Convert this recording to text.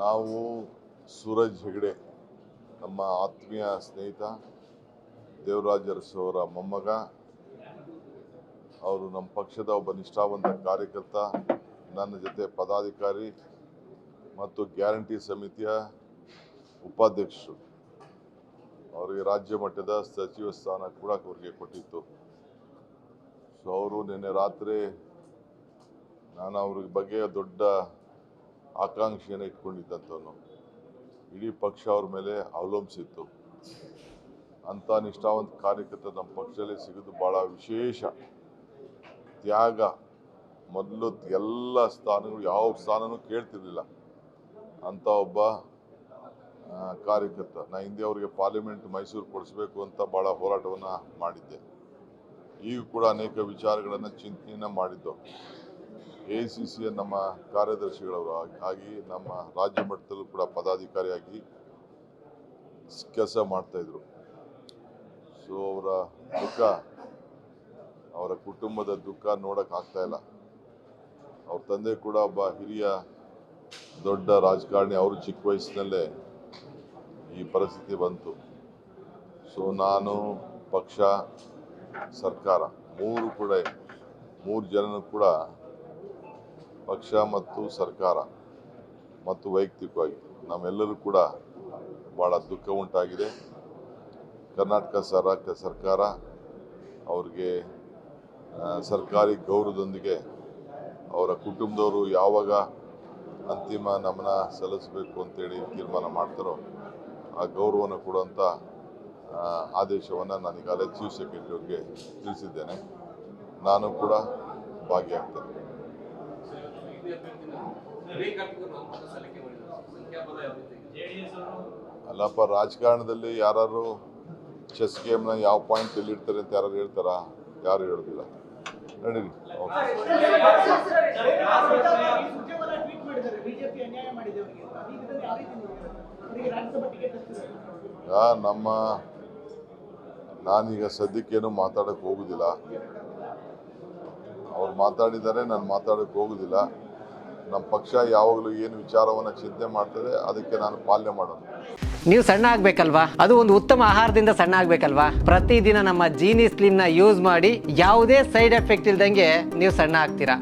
ನಾವು ಸೂರಜ್ ಹೆಗಡೆ ನಮ್ಮ ಆತ್ಮೀಯ ಸ್ನೇಹಿತ ದೇವರಾಜ ಅರಸು ಅವರ ಮೊಮ್ಮಗ. ಅವರು ನಮ್ಮ ಪಕ್ಷದ ಒಬ್ಬ ನಿಷ್ಠಾವಂತ ಕಾರ್ಯಕರ್ತ, ನನ್ನ ಜೊತೆ ಪದಾಧಿಕಾರಿ ಮತ್ತು ಗ್ಯಾರಂಟಿ ಸಮಿತಿಯ ಉಪಾಧ್ಯಕ್ಷರು. ಅವರಿಗೆ ರಾಜ್ಯ ಮಟ್ಟದ ಸಚಿವ ಸ್ಥಾನ ಕೂಡ ಅವರಿಗೆ ಕೊಟ್ಟಿತ್ತು. ಸೊ ಅವರು ನಿನ್ನೆ ರಾತ್ರಿ ನಾನು ಅವ್ರ ಬಗ್ಗೆ ದೊಡ್ಡ ಆಕಾಂಕ್ಷೆಯನ್ನು ಇಟ್ಕೊಂಡಿದ್ದಂಥವನು. ಇಡೀ ಪಕ್ಷ ಅವ್ರ ಮೇಲೆ ಅವಲಂಬಿಸಿತ್ತು. ಅಂಥ ನಿಷ್ಠಾವಂತ ಕಾರ್ಯಕರ್ತ ನಮ್ಮ ಪಕ್ಷದಲ್ಲಿ ಸಿಗೋದು ಭಾಳ ವಿಶೇಷ. ತ್ಯಾಗ, ಮೊದಲು ಎಲ್ಲ ಸ್ಥಾನಗಳು ಯಾವ ಸ್ಥಾನನೂ ಕೇಳ್ತಿರ್ಲಿಲ್ಲ ಅಂಥ ಒಬ್ಬ ಕಾರ್ಯಕರ್ತ. ನಾನು ಹಿಂದೆ ಅವರಿಗೆ ಪಾರ್ಲಿಮೆಂಟ್ ಮೈಸೂರು ಕೊಡಿಸ್ಬೇಕು ಅಂತ ಭಾಳ ಹೋರಾಟವನ್ನು ಮಾಡಿದ್ದೆ. ಈಗ ಕೂಡ ಅನೇಕ ವಿಚಾರಗಳನ್ನು ಚಿಂತನೆಯನ್ನು ಮಾಡಿದ್ದು. ACCಯ ನಮ್ಮ ಕಾರ್ಯದರ್ಶಿಗಳವರು ಆಗಿ ನಮ್ಮ ರಾಜ್ಯ ಮಟ್ಟದಲ್ಲೂ ಕೂಡ ಪದಾಧಿಕಾರಿಯಾಗಿ ಕೆಲಸ ಮಾಡ್ತಾಯಿದ್ರು. ಸೊ ಅವರ ದುಃಖ, ಅವರ ಕುಟುಂಬದ ದುಃಖ ನೋಡೋಕ್ಕಾಗ್ತಾಯಿಲ್ಲ. ಅವ್ರ ತಂದೆ ಕೂಡ ಒಬ್ಬ ಹಿರಿಯ ದೊಡ್ಡ ರಾಜಕಾರಣಿ. ಅವರು ಚಿಕ್ಕ ವಯಸ್ಸಿನಲ್ಲೇ ಈ ಪರಿಸ್ಥಿತಿ ಬಂತು. ಸೊ ನಾನು, ಪಕ್ಷ, ಸರ್ಕಾರ ಮೂರು ಜನನೂ ಕೂಡ ಪಕ್ಷ ಮತ್ತು ಸರ್ಕಾರ ಮತ್ತು ವೈಯಕ್ತಿಕವಾಗಿ ನಮ್ಮೆಲ್ಲರೂ ಕೂಡ ಭಾಳ ದುಃಖ ಉಂಟಾಗಿದೆ. ಕರ್ನಾಟಕ ಸರ್ಕಾರ ಅವ್ರಿಗೆ ಸರ್ಕಾರಿ ಗೌರವದೊಂದಿಗೆ ಅವರ ಕುಟುಂಬದವರು ಯಾವಾಗ ಅಂತಿಮ ನಮನ ಸಲ್ಲಿಸಬೇಕು ಅಂತೇಳಿ ತೀರ್ಮಾನ ಮಾಡ್ತಾರೋ ಆ ಗೌರವವನ್ನು ಕೊಡುವಂಥ ಆದೇಶವನ್ನು ನಾನು ಈಗಾಗಲೇ ಚೀಫ್ ಸೆಕ್ರೆಟರಿ ಅವ್ರಿಗೆ ತಿಳಿಸಿದ್ದೇನೆ. ನಾನು ಕೂಡ ಭಾಗಿಯಾಗ್ತೇನೆ. ಅಲ್ಲಪ್ಪ, ರಾಜಕಾರಣದಲ್ಲಿ ಯಾರು ಚೆಸ್ ಗೇಮ್ನ ಯಾವ ಪಾಯಿಂಟ್ ಎಲ್ಲಿಡ್ತಾರೆ ಅಂತ ಯಾರು ಹೇಳ್ತಾರಾ? ಯಾರು ಹೇಳೋದಿಲ್ಲ. ನಡೀರಿ. ನಾನೀಗ ಸದ್ಯಕ್ಕೇನು ಮಾತಾಡೋಕ್ಕೆ ಹೋಗೋದಿಲ್ಲ. ಅವ್ರು ಮಾತಾಡಿದ್ದಾರೆ, ನಾನು ಮಾತಾಡೋಕ್ಕೆ ಹೋಗೋದಿಲ್ಲ. ನಮ್ಮ ಪಕ್ಷ ಯಾವಾಗಲೂ ಏನು ವಿಚಾರವನ್ನು ಚಿಂತೆ ಮಾಡ್ತದೆ ಅದಕ್ಕೆ ನಾನು ಪಾಲನೆ ಮಾಡೋದು. ನೀವು ಸಣ್ಣ ಆಗ್ಬೇಕಲ್ವಾ? ಅದು ಒಂದು ಉತ್ತಮ ಆಹಾರದಿಂದ ಸಣ್ಣ ಆಗ್ಬೇಕಲ್ವಾ? ಪ್ರತಿದಿನ ನಮ್ಮ ಜೀನಿ ಸ್ಲಿಮ್ನ ಯೂಸ್ ಮಾಡಿ ಯಾವುದೇ ಸೈಡ್ ಎಫೆಕ್ಟ್ ಇಲ್ದಂಗೆ ನೀವು ಸಣ್ಣ ಆಗ್ತೀರಾ.